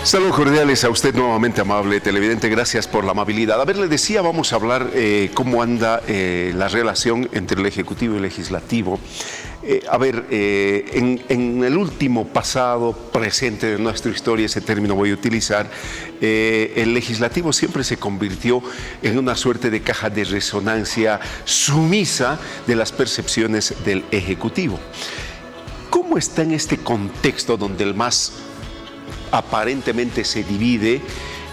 Saludos cordiales a usted nuevamente, amable televidente. Gracias por la amabilidad. A ver, le decía, vamos a hablar cómo anda la relación entre el Ejecutivo y el Legislativo. En el último pasado presente de nuestra historia, ese término voy a utilizar, el Legislativo siempre se convirtió en una suerte de caja de resonancia sumisa de las percepciones del Ejecutivo. ¿Cómo está en este contexto donde el MAS aparentemente se divide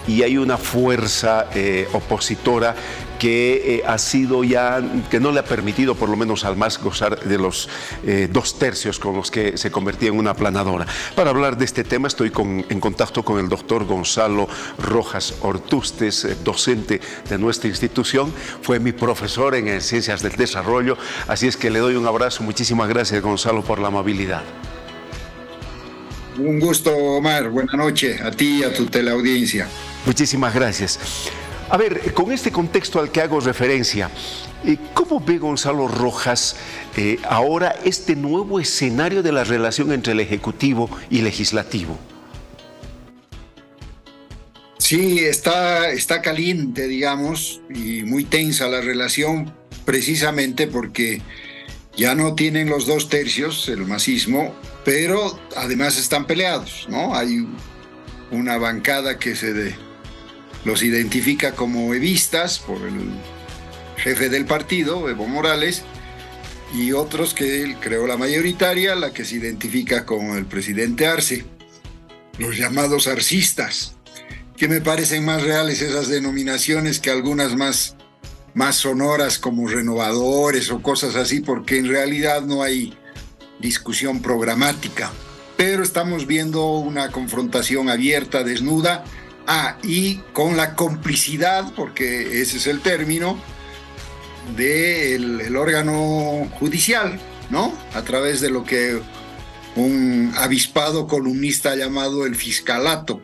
y hay una fuerza opositora que ha sido ya, que no le ha permitido por lo menos al MAS gozar de los 2/3 con los que se convertía en una aplanadora? Para hablar de este tema estoy en contacto con el doctor Gonzalo Rojas Ortustes, docente de nuestra institución, fue mi profesor en Ciencias del Desarrollo, así es que le doy un abrazo. Muchísimas gracias, Gonzalo, por la amabilidad. Un gusto, Omar. Buenas noches a ti y a tu teleaudiencia. Muchísimas gracias. A ver, con este contexto al que hago referencia, ¿cómo ve Gonzalo Rojas ahora este nuevo escenario de la relación entre el Ejecutivo y Legislativo? Sí, está caliente, digamos, y muy tensa la relación, precisamente porque ya no tienen los 2/3, el masismo, pero además están peleados, ¿no? Hay una bancada que los identifica como evistas por el jefe del partido, Evo Morales, y otros que creo la mayoritaria, la que se identifica con el presidente Arce, los llamados arcistas, que me parecen más reales esas denominaciones que algunas más sonoras como renovadores o cosas así, porque en realidad no hay discusión programática, pero estamos viendo una confrontación abierta, desnuda, y con la complicidad, porque ese es el término, del órgano judicial, ¿no? A través de lo que un avispado columnista ha llamado el fiscalato,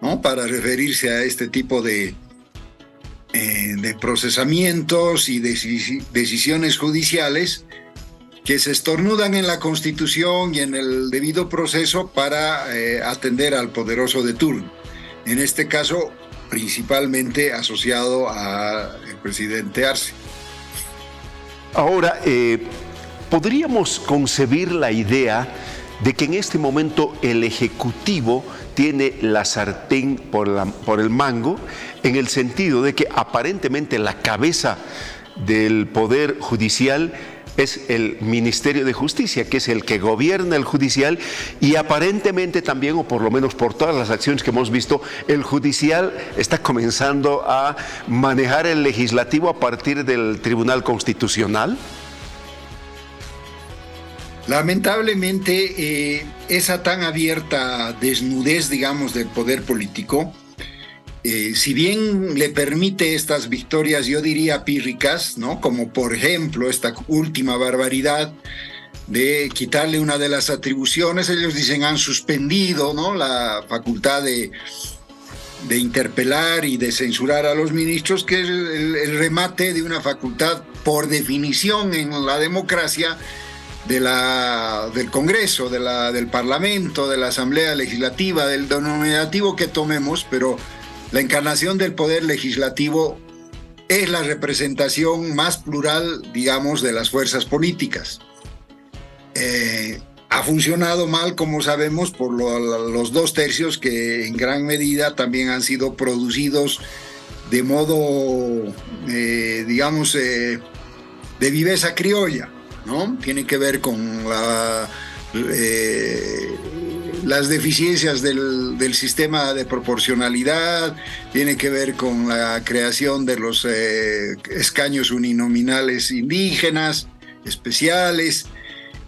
¿no? Para referirse a este tipo de procesamientos y decisiones judiciales que se estornudan en la Constitución y en el debido proceso para atender al poderoso de turno. En este caso, principalmente asociado al presidente Arce. Ahora, ¿podríamos concebir la idea de que en este momento el Ejecutivo tiene la sartén por el mango, en el sentido de que aparentemente la cabeza del Poder Judicial es el Ministerio de Justicia, que es el que gobierna el judicial, y aparentemente también, o por lo menos por todas las acciones que hemos visto, el judicial está comenzando a manejar el legislativo a partir del Tribunal Constitucional? Lamentablemente, esa tan abierta desnudez, digamos, del poder político, si bien le permite estas victorias, yo diría pírricas, ¿no? Como por ejemplo esta última barbaridad de quitarle una de las atribuciones, ellos dicen han suspendido, ¿no?, la facultad de interpelar y de censurar a los ministros, que es el remate de una facultad por definición en la democracia del Congreso, del Parlamento, de la Asamblea Legislativa, del denominativo que tomemos, pero la encarnación del poder legislativo es la representación más plural, digamos, de las fuerzas políticas. Ha funcionado mal, como sabemos, por los 2/3 que en gran medida también han sido producidos de modo, digamos, de viveza criolla, ¿no? Tiene que ver con las deficiencias del sistema de proporcionalidad, tiene que ver con la creación de los escaños uninominales indígenas, especiales,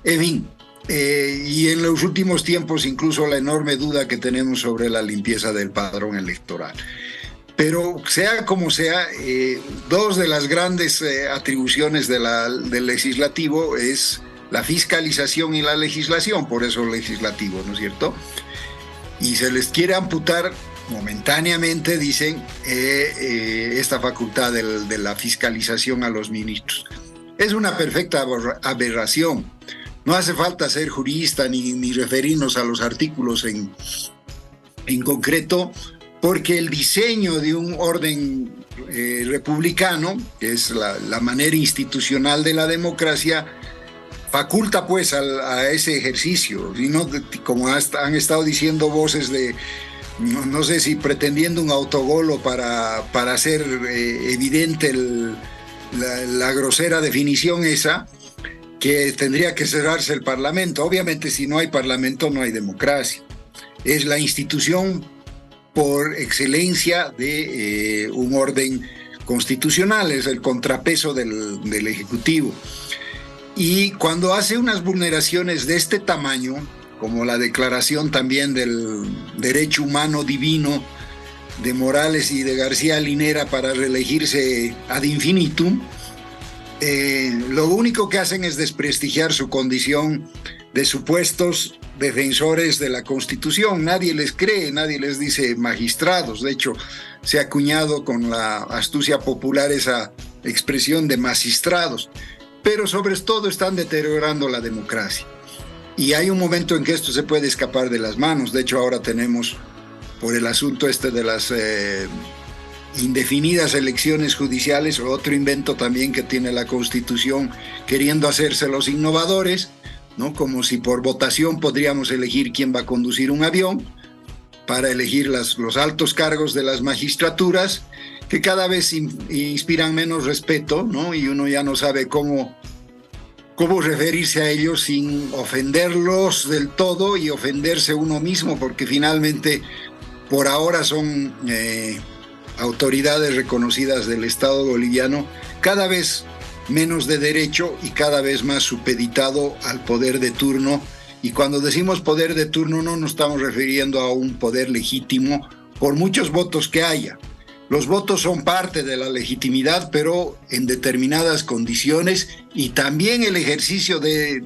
en fin. Y en los últimos tiempos incluso la enorme duda que tenemos sobre la limpieza del padrón electoral. Pero sea como sea, dos de las grandes atribuciones del legislativo es la fiscalización y la legislación, por eso legislativo, ¿no es cierto? Y se les quiere amputar momentáneamente, dicen, esta facultad de la fiscalización a los ministros. Es una perfecta aberración. No hace falta ser jurista ni referirnos a los artículos en concreto porque el diseño de un orden republicano, que es la manera institucional de la democracia, faculta pues a ese ejercicio, y no como han estado diciendo voces de, no sé si pretendiendo un autogol para hacer evidente la grosera definición esa, que tendría que cerrarse el Parlamento. Obviamente si no hay Parlamento no hay democracia. Es la institución por excelencia de un orden constitucional, es el contrapeso del Ejecutivo. Y cuando hace unas vulneraciones de este tamaño, como la declaración también del derecho humano divino de Morales y de García Linera para reelegirse ad infinitum, lo único que hacen es desprestigiar su condición de supuestos defensores de la Constitución. Nadie les cree, nadie les dice magistrados. De hecho, se ha acuñado con la astucia popular esa expresión de magistrados. Pero sobre todo están deteriorando la democracia. Y hay un momento en que esto se puede escapar de las manos. De hecho, ahora tenemos, por el asunto de las indefinidas elecciones judiciales, otro invento también que tiene la Constitución, queriendo hacerse los innovadores, ¿no? Como si por votación podríamos elegir quién va a conducir un avión, para elegir los altos cargos de las magistraturas, que cada vez inspiran menos respeto, ¿no? Y uno ya no sabe cómo referirse a ellos sin ofenderlos del todo y ofenderse uno mismo, porque finalmente por ahora son autoridades reconocidas del Estado boliviano, cada vez menos de derecho y cada vez más supeditado al poder de turno. Y cuando decimos poder de turno no nos estamos refiriendo a un poder legítimo por muchos votos que haya. Los votos son parte de la legitimidad, pero en determinadas condiciones, y también el ejercicio de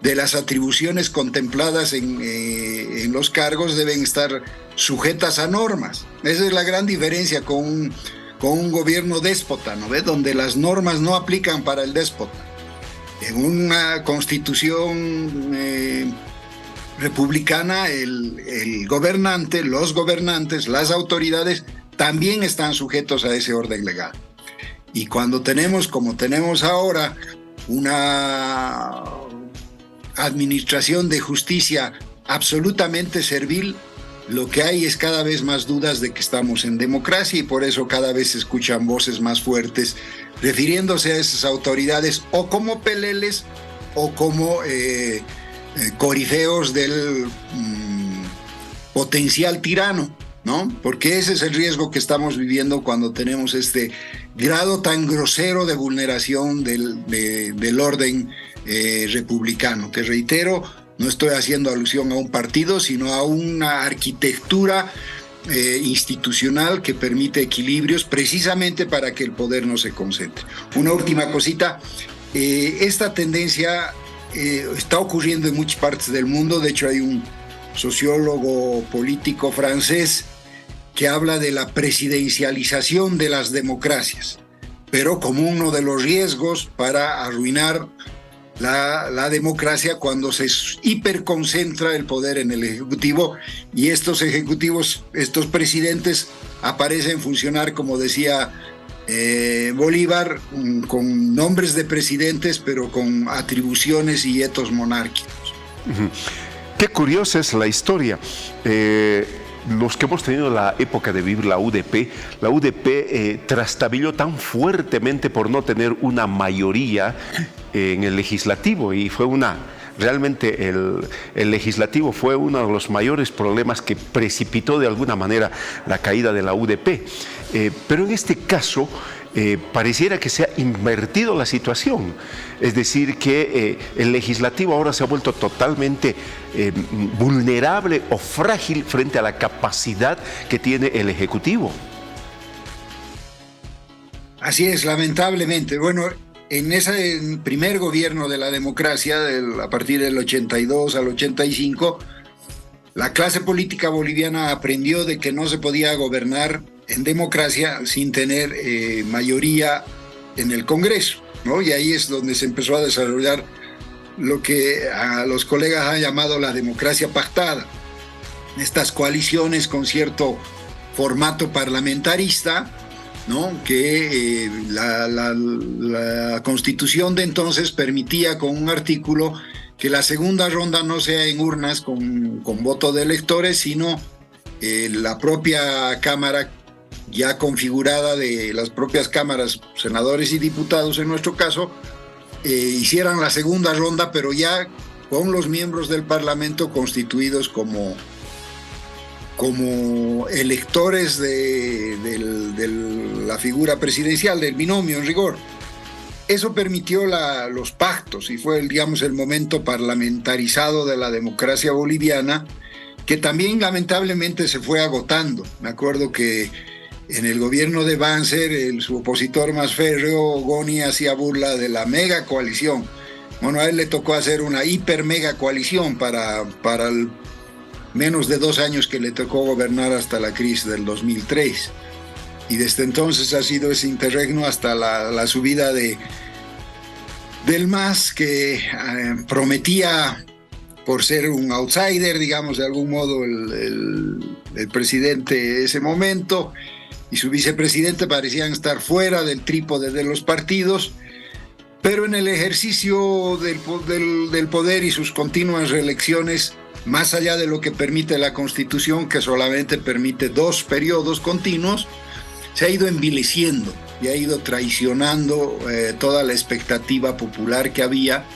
las atribuciones contempladas en los cargos deben estar sujetas a normas. Esa es la gran diferencia con un gobierno déspota, ¿no ves? Donde las normas no aplican para el déspota. En una constitución republicana, el gobernante, los gobernantes, las autoridades también están sujetos a ese orden legal. Y cuando tenemos, como tenemos ahora, una administración de justicia absolutamente servil, lo que hay es cada vez más dudas de que estamos en democracia, y por eso cada vez se escuchan voces más fuertes refiriéndose a esas autoridades o como peleles o como corifeos del potencial tirano, ¿no? Porque ese es el riesgo que estamos viviendo cuando tenemos este grado tan grosero de vulneración del orden republicano, que reitero, no estoy haciendo alusión a un partido, sino a una arquitectura institucional que permite equilibrios precisamente para que el poder no se concentre. Una última cosita, esta tendencia está ocurriendo en muchas partes del mundo. De hecho, hay un sociólogo político francés que habla de la presidencialización de las democracias, pero como uno de los riesgos para arruinar la democracia cuando se hiperconcentra el poder en el Ejecutivo, y estos ejecutivos, estos presidentes aparecen funcionar, como decía Bolívar, con nombres de presidentes, pero con atribuciones y etos monárquicos. Qué curiosa es la historia. Los que hemos tenido la época de vivir la UDP trastabilló tan fuertemente por no tener una mayoría en el legislativo, y fue realmente el legislativo fue uno de los mayores problemas que precipitó de alguna manera la caída de la UDP. Pero en este caso pareciera que se ha invertido la situación, es decir, que el legislativo ahora se ha vuelto totalmente vulnerable o frágil frente a la capacidad que tiene el Ejecutivo. Así es, lamentablemente. Bueno, en ese primer gobierno de la democracia, a partir del 82 al 85, la clase política boliviana aprendió de que no se podía gobernar en democracia sin tener mayoría en el Congreso, ¿no? Y ahí es donde se empezó a desarrollar lo que a los colegas han llamado la democracia pactada. estas coaliciones con cierto formato parlamentarista, ¿no? Que la Constitución de entonces permitía con un artículo que la segunda ronda no sea en urnas con voto de electores, sino la propia Cámara ya configurada, de las propias cámaras, senadores y diputados en nuestro caso, hicieran la segunda ronda, pero ya con los miembros del Parlamento constituidos como electores de la figura presidencial, del binomio en rigor. Eso permitió los pactos y fue, digamos, el momento parlamentarizado de la democracia boliviana, que también lamentablemente se fue agotando. Me acuerdo que en el gobierno de Banzer, su opositor más férreo, Goni, hacía burla de la mega coalición. Bueno, a él le tocó hacer una hiper mega coalición para el menos de 2 años que le tocó gobernar hasta la crisis del 2003. Y desde entonces ha sido ese interregno hasta la subida del MAS, que prometía, por ser un outsider, digamos, de algún modo, el presidente de ese momento, y su vicepresidente parecían estar fuera del trípode de los partidos, pero en el ejercicio del poder y sus continuas reelecciones, más allá de lo que permite la Constitución, que solamente permite 2 periodos continuos, se ha ido envileciendo y ha ido traicionando toda la expectativa popular que había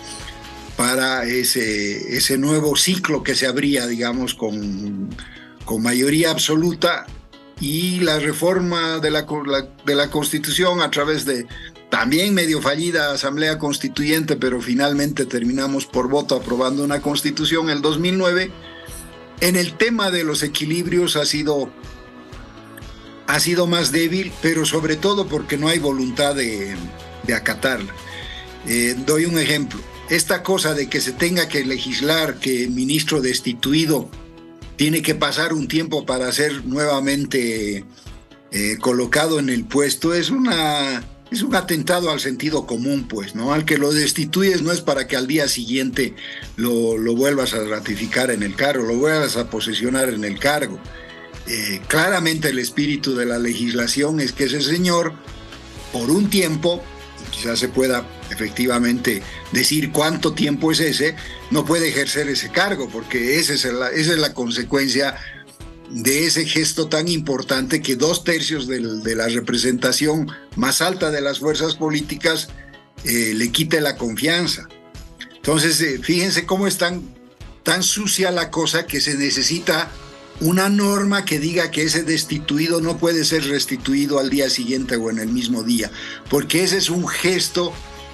para ese nuevo ciclo que se abría, digamos, con mayoría absoluta, y la reforma de la Constitución a través de también medio fallida Asamblea Constituyente, pero finalmente terminamos por voto aprobando una Constitución en el 2009. En el tema de los equilibrios ha sido más débil, pero sobre todo porque no hay voluntad de acatarla. Doy un ejemplo. Esta cosa de que se tenga que legislar que el ministro destituido tiene que pasar un tiempo para ser nuevamente colocado en el puesto es un atentado al sentido común, pues, ¿no? Al que lo destituyes no es para que al día siguiente lo vuelvas a ratificar en el cargo, lo vuelvas a posesionar en el cargo. Claramente el espíritu de la legislación es que ese señor, por un tiempo, quizás se pueda efectivamente decir cuánto tiempo es ese, no puede ejercer ese cargo, porque esa es la consecuencia de ese gesto tan importante que 2/3 de la representación más alta de las fuerzas políticas le quite la confianza. Entonces, fíjense cómo es tan sucia la cosa, que se necesita una norma que diga que ese destituido no puede ser restituido al día siguiente o en el mismo día, porque ese es un gesto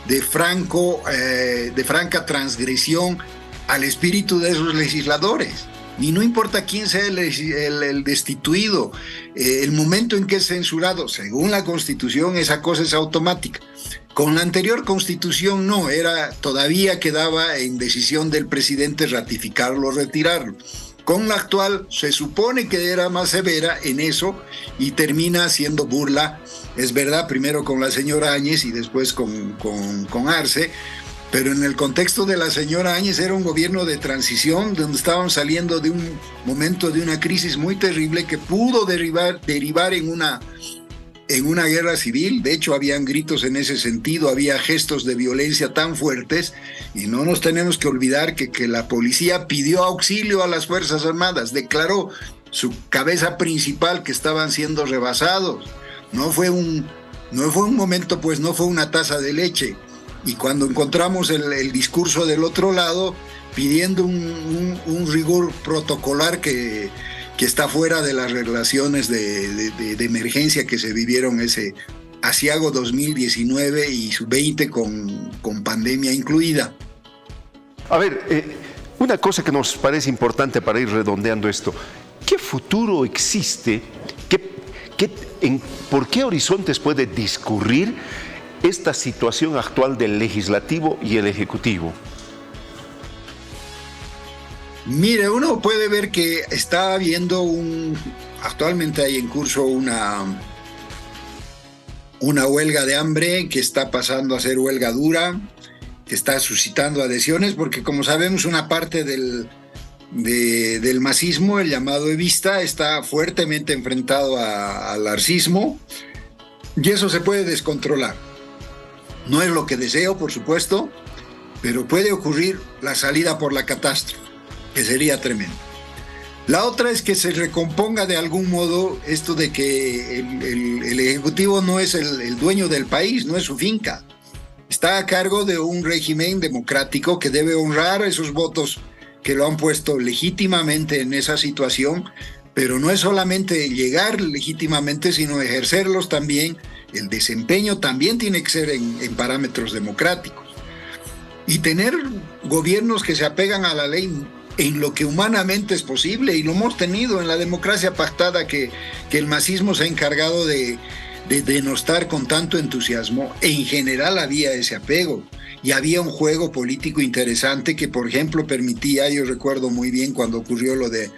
de franca transgresión al espíritu de esos legisladores. Y no importa quién sea el destituido, el momento en que es censurado, según la Constitución, esa cosa es automática. Con la anterior Constitución no, todavía quedaba en decisión del presidente ratificarlo o retirarlo. Con la actual se supone que era más severa en eso y termina haciendo burla, es verdad, primero con la señora Áñez y después con Arce, pero en el contexto de la señora Áñez era un gobierno de transición donde estaban saliendo de un momento de una crisis muy terrible que pudo derivar en una guerra civil. De hecho, habían gritos en ese sentido, había gestos de violencia tan fuertes, y no nos tenemos que olvidar que la policía pidió auxilio a las Fuerzas Armadas, declaró su cabeza principal que estaban siendo rebasados. No fue un momento, pues no fue una taza de leche. Y cuando encontramos el discurso del otro lado, pidiendo un rigor protocolar que está fuera de las relaciones de emergencia que se vivieron ese asiago 2019 y su 20 con pandemia incluida. A ver, una cosa que nos parece importante para ir redondeando esto: ¿qué futuro existe? ¿Por qué horizontes puede discurrir esta situación actual del legislativo y el ejecutivo? Mire, uno puede ver que está habiendo actualmente hay en curso una huelga de hambre que está pasando a ser huelga dura, que está suscitando adhesiones, porque como sabemos una parte del masismo, el llamado evista, está fuertemente enfrentado al arcismo y eso se puede descontrolar. No es lo que deseo, por supuesto, pero puede ocurrir la salida por la catástrofe, que sería tremendo. La otra es que se recomponga de algún modo esto de que el Ejecutivo no es el dueño del país, no es su finca. Está a cargo de un régimen democrático que debe honrar esos votos que lo han puesto legítimamente en esa situación, pero no es solamente llegar legítimamente, sino ejercerlos también. El desempeño también tiene que ser en parámetros democráticos. Y tener gobiernos que se apegan a la ley en lo que humanamente es posible, y lo hemos tenido en la democracia pactada que el masismo se ha encargado de denostar con tanto entusiasmo. En general había ese apego. Y había un juego político interesante que, por ejemplo, permitía, yo recuerdo muy bien cuando ocurrió lo de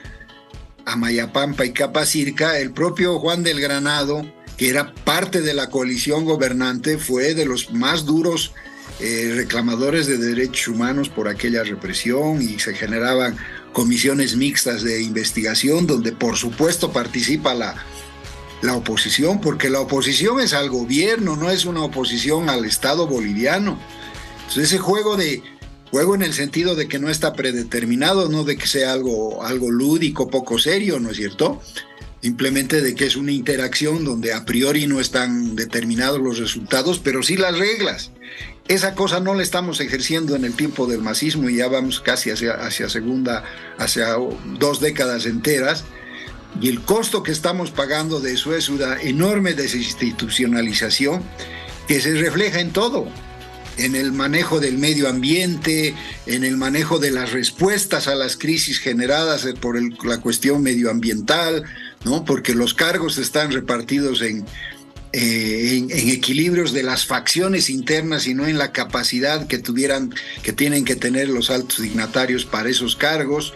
Amayapampa y Capacirca, el propio Juan del Granado, que era parte de la coalición gobernante, fue de los más duros reclamadores de derechos humanos por aquella represión, y se generaban comisiones mixtas de investigación donde por supuesto participa la oposición, porque la oposición es al gobierno, no es una oposición al Estado boliviano. Entonces ese juego en el sentido de que no está predeterminado, no de que sea algo lúdico, poco serio, ¿no es cierto? Simplemente de que es una interacción donde a priori no están determinados los resultados, pero sí las reglas. Esa cosa no la estamos ejerciendo en el tiempo del masismo y ya vamos casi hacia 2 décadas enteras. Y el costo que estamos pagando de eso es una enorme desinstitucionalización que se refleja en todo. En el manejo del medio ambiente, en el manejo de las respuestas a las crisis generadas por la cuestión medioambiental, ¿no? Porque los cargos están repartidos en equilibrios de las facciones internas y no en la capacidad que tienen que tener los altos dignatarios para esos cargos.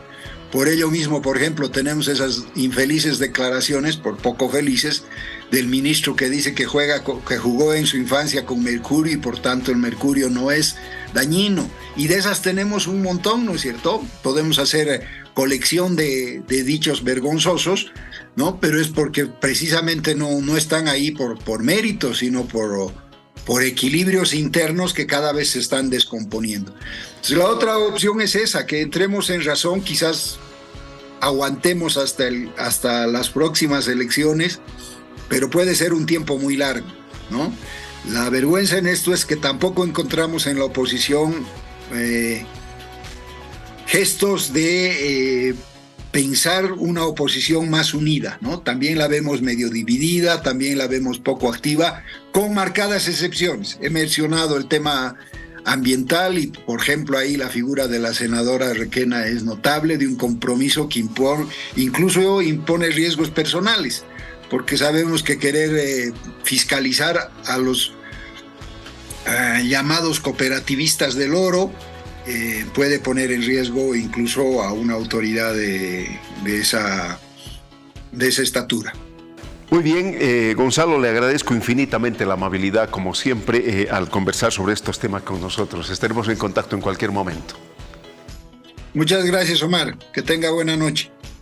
Por ello mismo, por ejemplo, tenemos esas infelices declaraciones, por poco felices, del ministro que dice que jugó en su infancia con mercurio y por tanto el mercurio no es dañino. Y de esas tenemos un montón, ¿no es cierto? Podemos hacer colección de dichos vergonzosos, ¿no? Pero es porque precisamente no están ahí por mérito, sino por equilibrios internos que cada vez se están descomponiendo. Entonces, la otra opción es esa, que entremos en razón, quizás aguantemos hasta las próximas elecciones, pero puede ser un tiempo muy largo, ¿no? La vergüenza en esto es que tampoco encontramos en la oposición gestos de pensar una oposición más unida, ¿no? También la vemos medio dividida, también la vemos poco activa, con marcadas excepciones. He mencionado el tema ambiental y, por ejemplo, ahí la figura de la senadora Requena es notable, de un compromiso que incluso impone riesgos personales, porque sabemos que querer fiscalizar a los llamados cooperativistas del oro puede poner en riesgo incluso a una autoridad de esa estatura. Muy bien, Gonzalo, le agradezco infinitamente la amabilidad, como siempre, al conversar sobre estos temas con nosotros. Estaremos en contacto en cualquier momento. Muchas gracias, Omar. Que tenga buena noche.